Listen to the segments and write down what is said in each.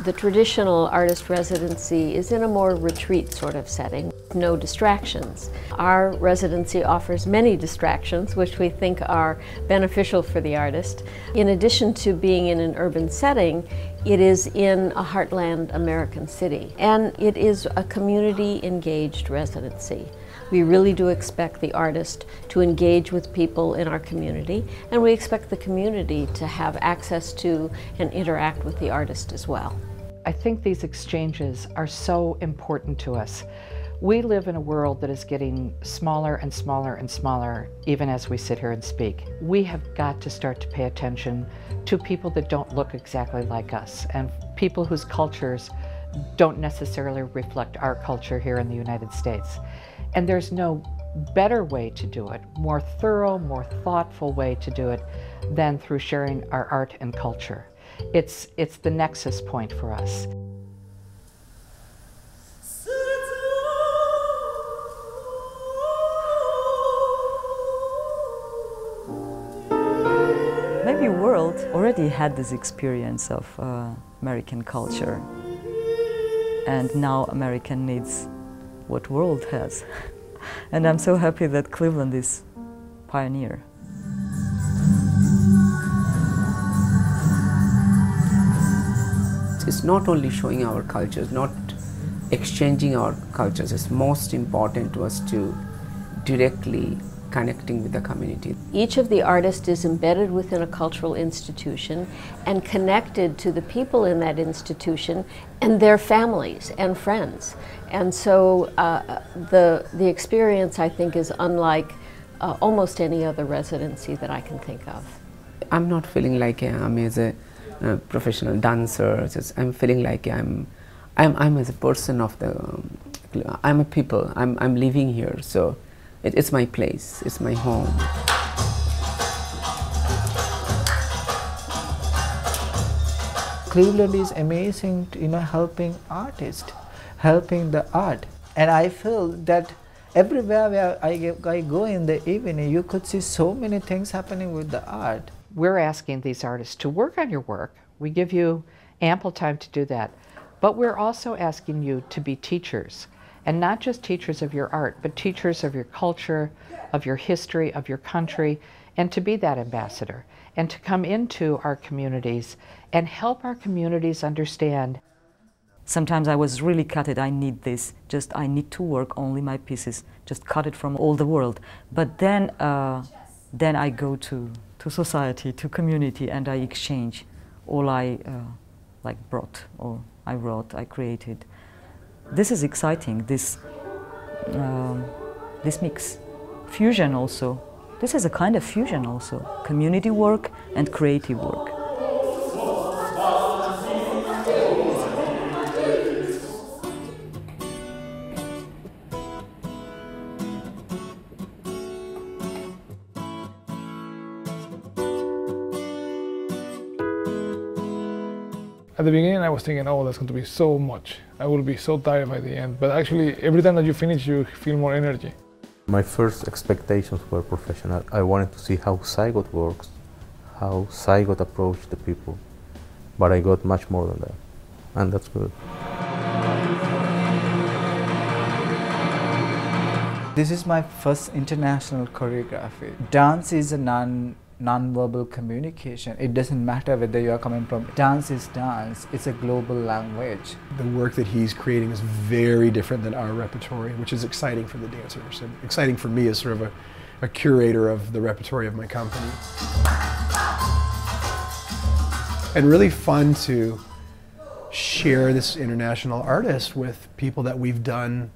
The traditional artist residency is in a more retreat sort of setting, no distractions. Our residency offers many distractions, which we think are beneficial for the artist. In addition to being in an urban setting, it is in a heartland American city, and it is a community-engaged residency. We really do expect the artist to engage with people in our community, and we expect the community to have access to and interact with the artist as well. I think these exchanges are so important to us. We live in a world that is getting smaller and smaller and smaller, even as we sit here and speak. We have got to start to pay attention to people that don't look exactly like us, and people whose cultures don't necessarily reflect our culture here in the United States. And there's no better way to do it, more thorough, more thoughtful way to do it than through sharing our art and culture. It's the nexus point for us. Maybe world already had this experience of American culture, and now American needs what world has. And I'm so happy that Cleveland is pioneer. It's not only showing our cultures, not exchanging our cultures. It's most important to us to directly connecting with the community. Each of the artists is embedded within a cultural institution and connected to the people in that institution and their families and friends. And so the experience, I think, is unlike almost any other residency that I can think of. I'm not feeling like I'm as a professional dancer. I'm feeling like I'm as a person of the. I'm a people. I'm living here, so it's my place. It's my home. Cleveland is amazing, helping artists, helping the art. And I feel that everywhere where I go in the evening, you could see so many things happening with the art. We're asking these artists to work on your work. We give you ample time to do that. But we're also asking you to be teachers. And not just teachers of your art, but teachers of your culture, of your history, of your country, and to be that ambassador, and to come into our communities and help our communities understand. Sometimes I was really cut. I need this, I need to work only my pieces, just cut it from all the world. But then I go to society, to community, and I exchange all I brought, or I wrote, I created. This is exciting, this mix. Fusion also. This is a kind of fusion also. Community work and creative work. At the beginning I was thinking, oh, that's going to be so much. I will be so tired by the end. But actually, every time that you finish, you feel more energy. My first expectations were professional. I wanted to see how Zygote works, how Zygote approached the people. But I got much more than that, and that's good. This is my first international choreography. Dance is a non-verbal communication. It doesn't matter whether you are coming from. Dance is dance. It's a global language. The work that he's creating is very different than our repertory, which is exciting for the dancers and exciting for me as sort of a curator of the repertory of my company. And really fun to share this international artist with people that we've done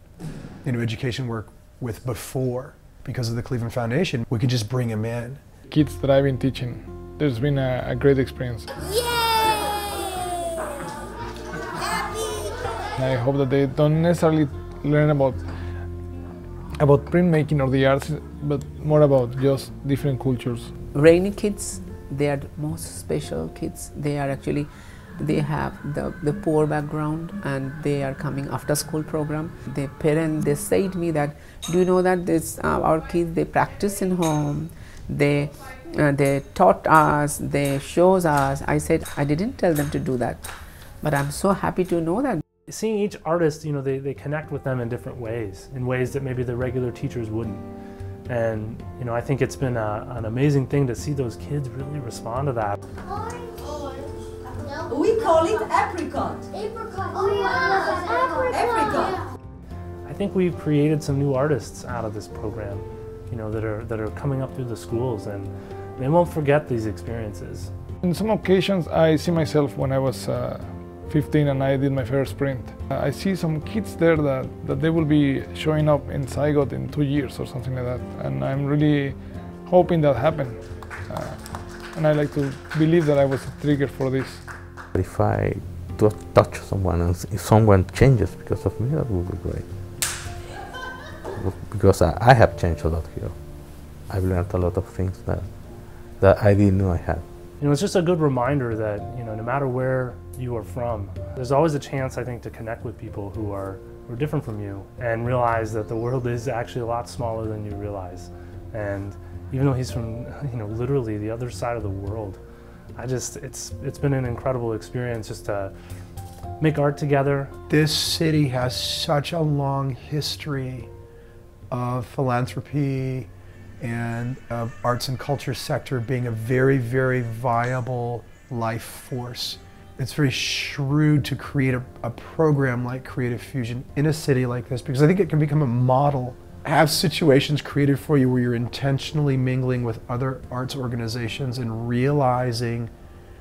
education work with before. Because of the Cleveland Foundation, we could just bring him in. Kids that I've been teaching, there's been a great experience. Yay! I hope that they don't necessarily learn about printmaking or the arts, but more about just different cultures. Rainy kids, they are the most special kids. They are actually, they have the poor background and they are coming after school program. Their parents, they say to me that, do you know that this our kids, they practice in home, they taught us, they shows us. I said, I didn't tell them to do that. But I'm so happy to know that. Seeing each artist, you know, they connect with them in different ways, in ways that maybe the regular teachers wouldn't. And, you know, I think it's been an amazing thing to see those kids really respond to that. We call it apricot. Apricot. Oh yeah, Apricot. I think we've created some new artists out of this program, you know, that are coming up through the schools, and they won't forget these experiences. In some occasions, I see myself when I was 15 and I did my first sprint. I see some kids there that they will be showing up in Zygot in 2 years or something like that, and I'm really hoping that happen. And I like to believe that I was a trigger for this. If I do touch someone and if someone changes because of me, that would be great. Because I have changed a lot here. I've learned a lot of things that I didn't know I had. You know, it's just a good reminder that, you know, no matter where you are from, there's always a chance, I think, to connect with people who are different from you and realize that the world is actually a lot smaller than you realize. And even though he's from, you know, literally the other side of the world, it's been an incredible experience just to make art together. This city has such a long history of philanthropy and of arts and culture sector being a very, very viable life force. It's very shrewd to create a program like Creative Fusion in a city like this, because I think it can become a model. Have situations created for you where you're intentionally mingling with other arts organizations and realizing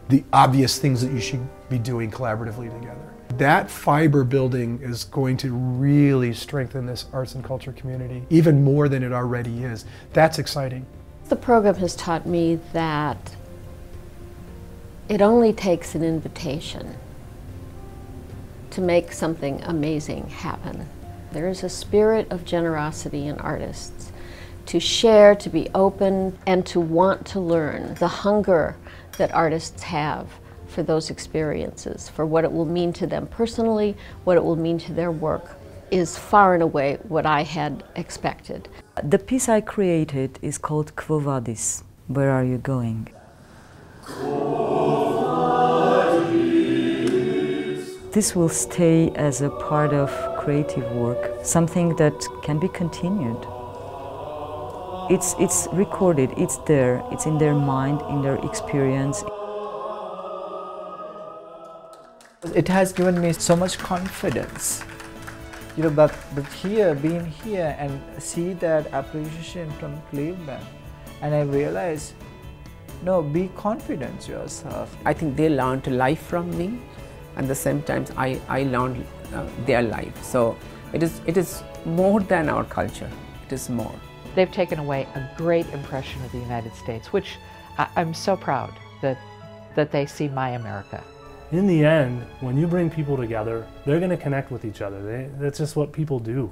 the obvious things that you should be doing collaboratively together. That fiber building is going to really strengthen this arts and culture community even more than it already is. That's exciting. The program has taught me that it only takes an invitation to make something amazing happen. There is a spirit of generosity in artists to share, to be open, and to want to learn. The hunger that artists have for those experiences, for what it will mean to them personally, what it will mean to their work, is far and away what I had expected. The piece I created is called Quo Vadis? Where are you going? This will stay as a part of creative work, something that can be continued. It's recorded, it's there, it's in their mind, in their experience. It has given me so much confidence, you know, but here, being here and see that appreciation from Cleveland, and I realized, no, be confident yourself. I think they learned life from me, and at the same time I learned their life. So it is more than our culture, it is more. They've taken away a great impression of the United States, which I'm so proud that they see my America. In the end, when you bring people together, they're going to connect with each other. That's just what people do.